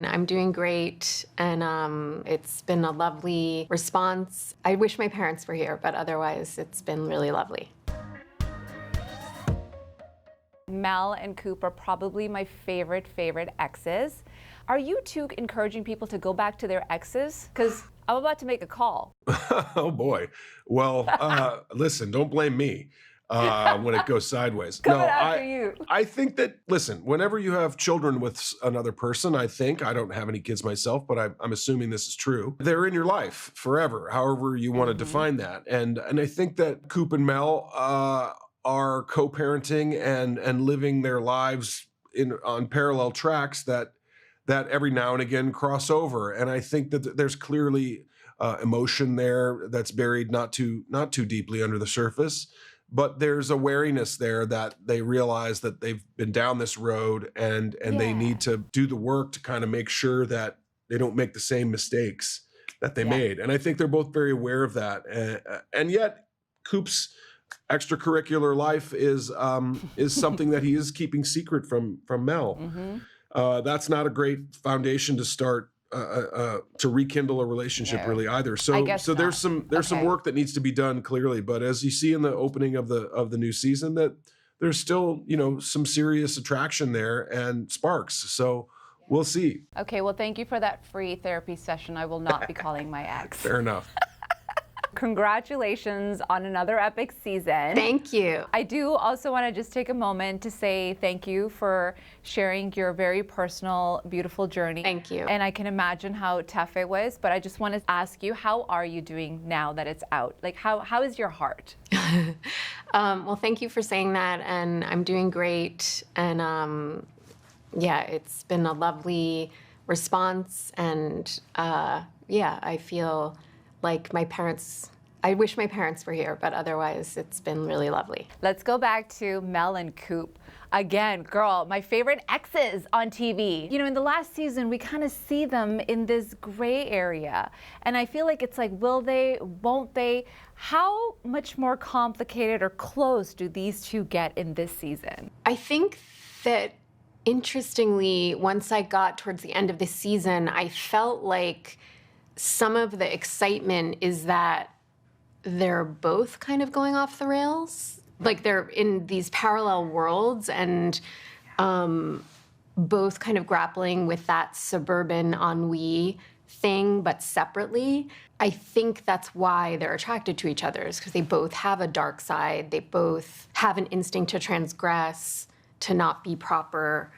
I'm doing great, and it's been a lovely response. I wish my parents were here, but otherwise it's been really lovely. Mel and Coop are probably my favorite exes. Are you two encouraging people to go back to their exes? Because I'm about to make a call. Oh boy. Well, listen, don't blame me when it goes sideways. Coming after you. I think that, listen, whenever you have children with another person, I don't have any kids myself, but I'm assuming this is true. They're in your life forever, however you want to define that. And I think that Coop and Mel are co-parenting and living their lives on parallel tracks that every now and again cross over. And I think that there's clearly emotion there that's buried not too deeply under the surface, but there's a wariness there that they realize that they've been down this road and they need to do the work to kind of make sure that they don't make the same mistakes that they made. And I think they're both very aware of that. And yet Coop's extracurricular life is something that he is keeping secret from Mel. That's not a great foundation to start to rekindle a relationship really either. So there's some work that needs to be done clearly. But as you see in the opening of the new season, that there's still some serious attraction there and sparks. So we'll see. Okay, well, thank you for that free therapy session. I will not be calling my ex. Fair enough. Congratulations on another epic season. Thank you. I do also want to just take a moment to say thank you for sharing your very personal, beautiful journey. Thank you. And I can imagine how tough it was, but I just want to ask you, how are you doing now that it's out? Like, how is your heart? Well, thank you for saying that, and I'm doing great. And it's been a lovely response, and I feel like I wish my parents were here, but otherwise it's been really lovely. Let's go back to Mel and Coop. Again, girl, my favorite exes on TV. In the last season, we kind of see them in this gray area. And I feel like it's like, will they, won't they? How much more complicated or close do these two get in this season? I think that, interestingly, once I got towards the end of the season, I felt like some of the excitement is that they're both kind of going off the rails. Like they're in these parallel worlds and both kind of grappling with that suburban ennui thing, but separately. I think that's why they're attracted to each other, is because they both have a dark side. They both have an instinct to transgress, to not be proper.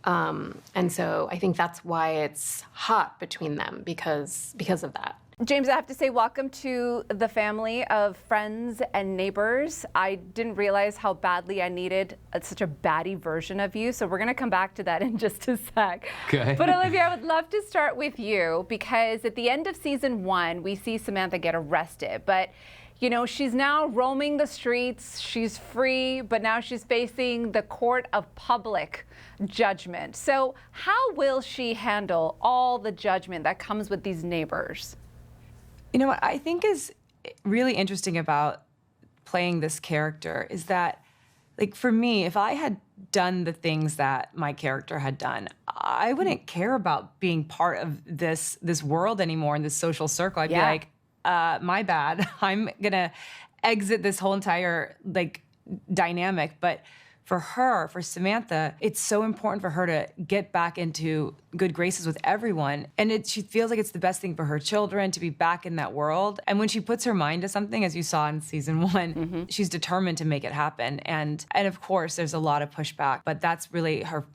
And so I think that's why it's hot between them, because of that. James, I have to say welcome to the family of friends and neighbors. I didn't realize how badly I needed such a baddie version of you, so we're going to come back to that in just a sec. Okay. But Olivia, I would love to start with you, because at the end of season 1, we see Samantha get arrested, but she's now roaming the streets, she's free, but now she's facing the court of public judgment. So how will she handle all the judgment that comes with these neighbors? What I think is really interesting about playing this character is that, like, for me, if I had done the things that my character had done, I wouldn't care about being part of this world anymore in this social circle. I'd be like, my bad. I'm gonna exit this whole entire dynamic. But for Samantha, it's so important for her to get back into good graces with everyone. And she feels like it's the best thing for her children to be back in that world. And when she puts her mind to something, as you saw in season 1, she's determined to make it happen. And of course, there's a lot of pushback, but that's really her,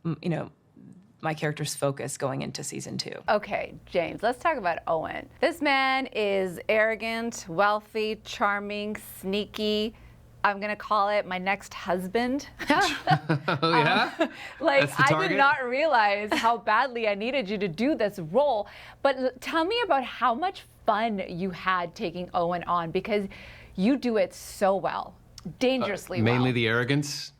my character's focus going into season 2. Okay, James, let's talk about Owen. This man is arrogant, wealthy, charming, sneaky. I'm gonna call it my next husband. Oh, yeah? I did not realize how badly I needed you to do this role. But tell me about how much fun you had taking Owen on, because you do it so well. Dangerously well. Mainly the arrogance?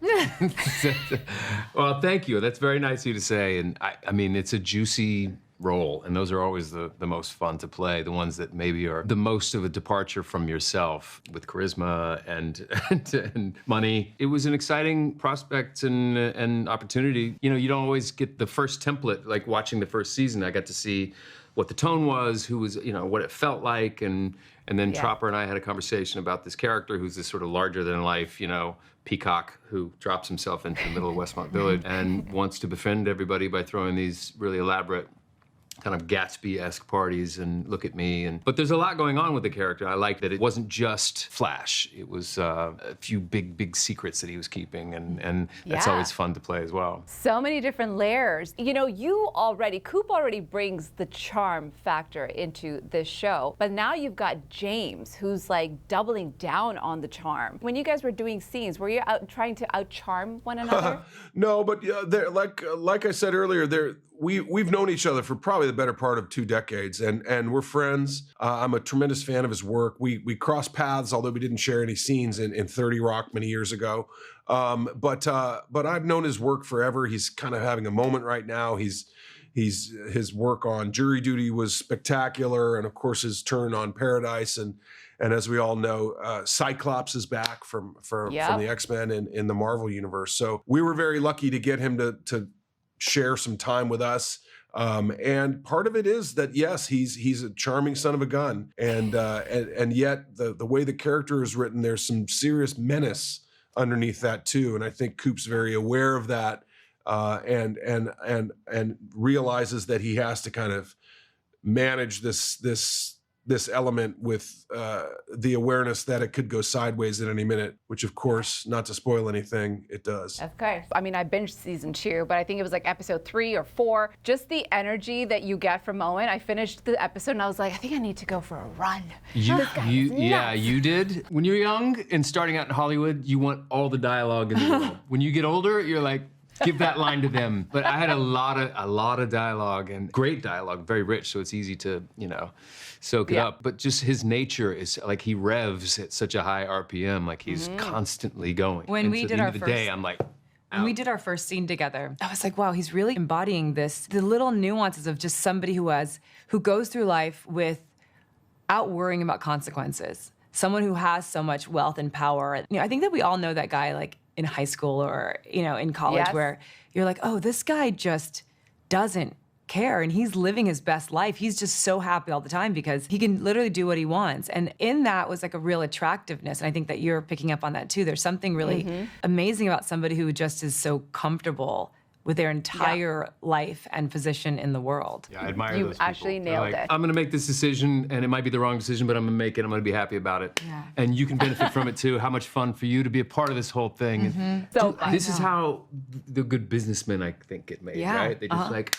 Well, thank you. That's very nice of you to say. And I mean, it's a juicy role, and those are always the most fun to play, the ones that maybe are the most of a departure from yourself, with charisma and money. It was an exciting prospect and opportunity. You know, you don't always get the first template, like watching the first season. I got to see what the tone was, who was, you know, what it felt like, and then Tropper and I had a conversation about this character who's this sort of larger than life, you know, peacock who drops himself into the middle of Westmont Village and wants to befriend everybody by throwing these really elaborate kind of Gatsby-esque parties and look at me. But there's a lot going on with the character. I like that it wasn't just flash. It was a few big secrets that he was keeping, and that's always fun to play as well. So many different layers. You know, Coop already brings the charm factor into this show, but now you've got James, who's like doubling down on the charm. When you guys were doing scenes, were you out trying to out-charm one another? No, but like I said earlier, we've known each other for probably the better part of 2 decades, and we're friends. I'm a tremendous fan of his work. We crossed paths, although we didn't share any scenes in 30 Rock many years ago. But I've known his work forever. He's kind of having a moment right now. His work on Jury Duty was spectacular, and of course his turn on Paradise, and as we all know, Cyclops is back from the X-Men in the Marvel universe. So we were very lucky to get him to share some time with us. And part of it is that, yes, he's a charming son of a gun. And yet the way the character is written, there's some serious menace underneath that too. And I think Coop's very aware of that, and realizes that he has to kind of manage this element with the awareness that it could go sideways at any minute, which of course, not to spoil anything, it does. Of course. I mean, I binged season 2, but I think it was like episode 3 or 4. Just the energy that you get from Owen. I finished the episode and I was like, I think I need to go for a run. You did. When you're young and starting out in Hollywood, you want all the dialogue in the world. When you get older, you're like, give that line to them. But I had a lot of dialogue, and great dialogue, very rich, so it's easy to, you know, soak it up. But just his nature is like he revs at such a high RPM, like he's constantly going. When we did our first day, I'm like, when we did our first scene together, I was like, wow, he's really embodying the little nuances of just somebody who goes through life without worrying about consequences. Someone who has so much wealth and power. You know, I think that we all know that guy, like in high school or, you know, in college, where you're like, oh, this guy just doesn't care, and he's living his best life. He's just so happy all the time because he can literally do what he wants. And in that was like a real attractiveness. And I think that you're picking up on that too. There's something really amazing about somebody who just is so comfortable with their entire life and position in the world. Yeah, I admire those people. You actually nailed it. I'm gonna make this decision, and it might be the wrong decision, but I'm gonna make it. I'm gonna be happy about it. Yeah. And you can benefit from it too. How much fun for you to be a part of this whole thing. So this is how the good businessmen, I think, get made, right? They just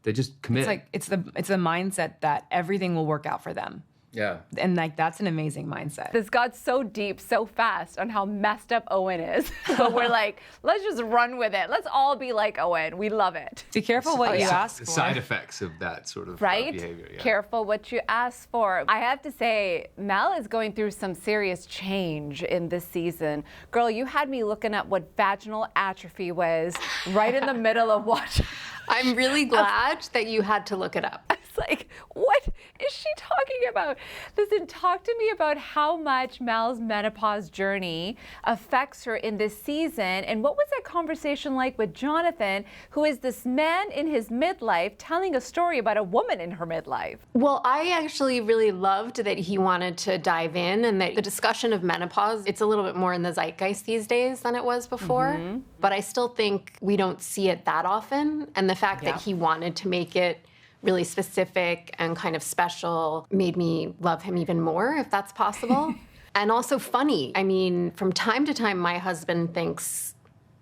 they just commit. It's like it's the mindset that everything will work out for them. Yeah. And like that's an amazing mindset. This got so deep so fast on how messed up Owen is. But we're like, let's just run with it. Let's all be like Owen. We love it. Be careful what you ask The for. side effects of that sort of behavior. Yeah. Careful what you ask for. I have to say, Mel is going through some serious change in this season. Girl, you had me looking up what vaginal atrophy was right in the middle of watching. I'm really glad that you had to look it up. It's like, what is she talking about? Listen, talk to me about how much Mel's menopause journey affects her in this season, and what was that conversation like with Jonathan, who is this man in his midlife telling a story about a woman in her midlife? Well, I actually really loved that he wanted to dive in, and that the discussion of menopause, it's a little bit more in the zeitgeist these days than it was before. But I still think we don't see it that often, and the fact that he wanted to make it really specific and kind of special made me love him even more, if that's possible. And also funny. I mean, from time to time, my husband thinks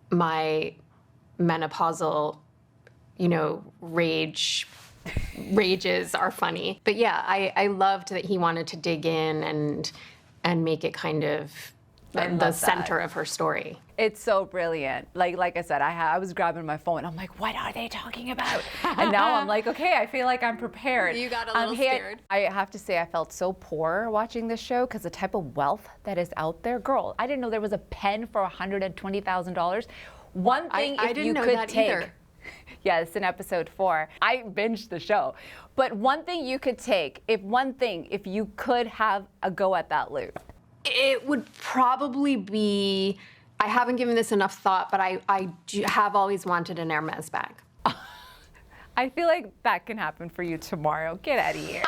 my menopausal, you know, rages are funny. But yeah, I loved that he wanted to dig in and make it kind of the center of her story. It's so brilliant. Like I said, I was grabbing my phone. I'm like, what are they talking about? And now I'm like, okay, I feel like I'm prepared. You got a little scared. I have to say, I felt so poor watching this show because the type of wealth that is out there. Girl, I didn't know there was a pen for $120,000. One thing I if didn't you know could that take. either. Yes, in episode 4. I binged the show. But one thing you could take, if you could have a go at that loop. It would probably be, I haven't given this enough thought, but I have always wanted an Hermes bag. I feel like that can happen for you tomorrow. Get out of here.